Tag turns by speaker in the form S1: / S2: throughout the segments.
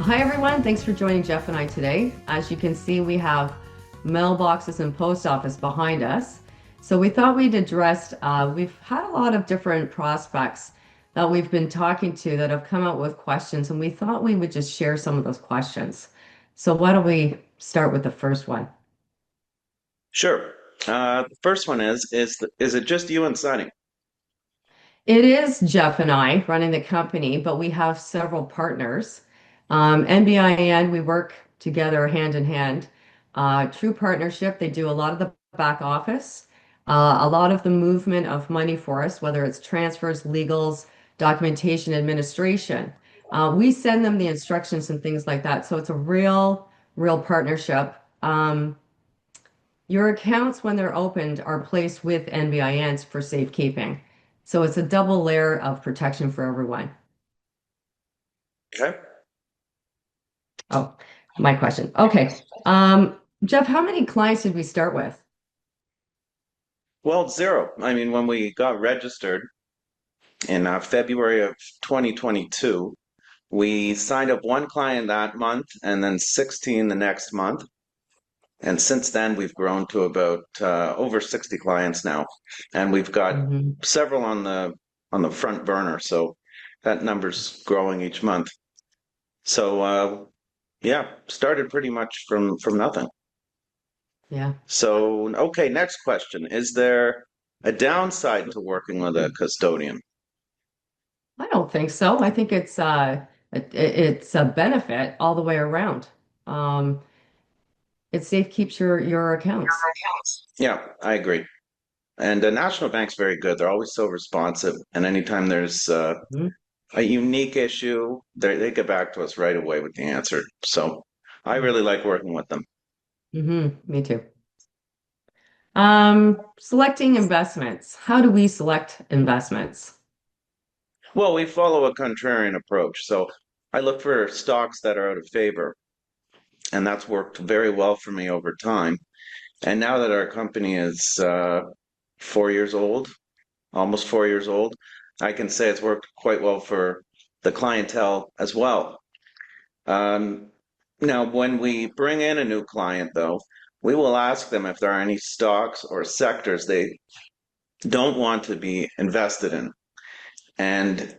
S1: Hi everyone, thanks for joining Jeff and I today. As you can see, we have mailboxes and post office behind us. So we thought we'd address, we've had a lot of different prospects that we've been talking to that have come out with questions, and we thought we would just share some of those questions. So why don't we start with the first one?
S2: Sure. The first one is it just you and Sunny?
S1: It is Jeff and I running the company, but we have several partners. NBIN, we work together hand in hand. True partnership, they do a lot of the back office, a lot of the movement of money for us, whether it's transfers, legals, documentation, administration. We send them the instructions and things like that. So it's a real partnership. Your accounts, when they're opened, are placed with NBINs for safekeeping. So it's a double layer of protection for everyone.
S2: Okay.
S1: Oh, my question. Okay. Jeff, how many clients did we start with?
S2: Well, zero. I mean, when we got registered in February of 2022, we signed up one client that month and then 16 the next month. And since then, we've grown to about over 60 clients now, and we've got
S1: Hmm.
S2: several on the front burner. So that number's growing each month. So yeah, started pretty much from nothing.
S1: Yeah.
S2: So, okay, next question. Is there a downside to working with a custodian?
S1: I don't think so. I think it's a benefit all the way around. Um, it safe keeps your accounts.
S2: Yeah, I agree. And National Bank's very good. They're always so responsive. And anytime there's
S1: Hmm.
S2: a unique issue, they get back to us right away with the answer. So I really like working with them.
S1: Me too. Selecting investments. How do we select investments?
S2: Well, we follow a contrarian approach. So I look for stocks that are out of favor. And that's worked very well for me over time. And now that our company is 4 years old, almost 4 years old, I can say it's worked quite well for the clientele as well. Um, Now, when we bring in a new client, though, we will ask them if there are any stocks or sectors they don't want to be invested in. And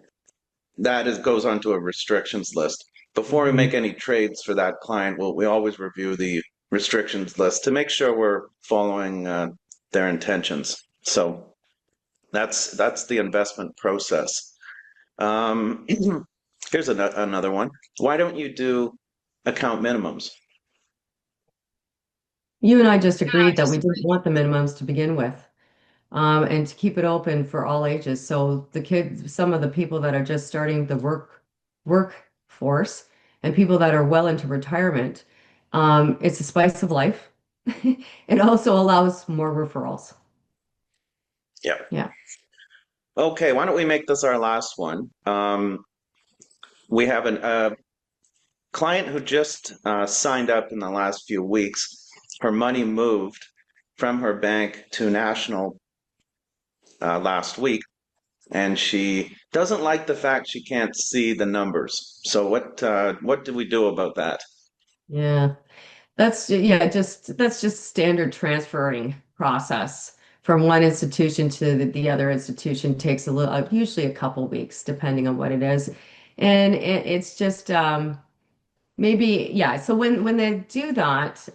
S2: goes onto a restrictions list. Before we make
S1: Hmm.
S2: any trades for that client, we always review the restrictions list to make sure we're following their intentions. So that's the investment process. Um, Here's another one. Why don't you do account minimums?
S1: You and I just agreed that we didn't want the minimums to begin with. And to keep it open for all ages. So the kids, some of the people that are just starting the workforce and people that are well into retirement, it's a spice of life. It also allows more referrals.
S2: Yeah.
S1: Yeah.
S2: Okay, why don't we make this our last one? We have a client who just signed up in the last few weeks. Her money moved from her bank to National last week, and she doesn't like the fact she can't see the numbers. So what do we do about that?
S1: Yeah. That's just standard transferring process from one institution to the other institution takes a little, usually a couple weeks, depending on what it is. And it's just maybe, yeah. So when they do that,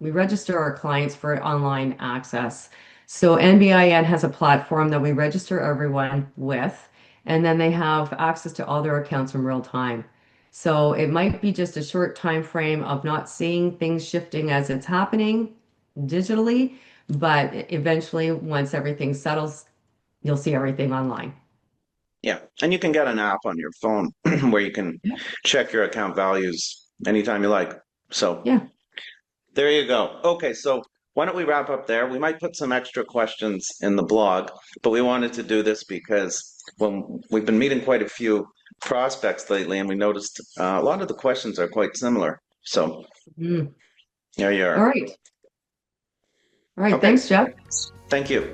S1: we register our clients for online access. So NBIN has a platform that we register everyone with, and then they have access to all their accounts in real time. So it might be just a short time frame of not seeing things shifting as it's happening digitally, but eventually, once everything settles, you'll see everything online.
S2: Yeah, and you can get an app on your phone where you can
S1: Yeah.
S2: check your account values anytime you like. So
S1: Yeah.
S2: there you go. Okay, so why don't we wrap up there? We might put some extra questions in the blog, but we wanted to do this because when we've been meeting quite a few prospects lately, and we noticed a lot of the questions are quite similar. So
S1: Mhm.
S2: there you
S1: All
S2: are.
S1: right. All right.
S2: Okay,
S1: Thanks, Jeff.
S2: thank you.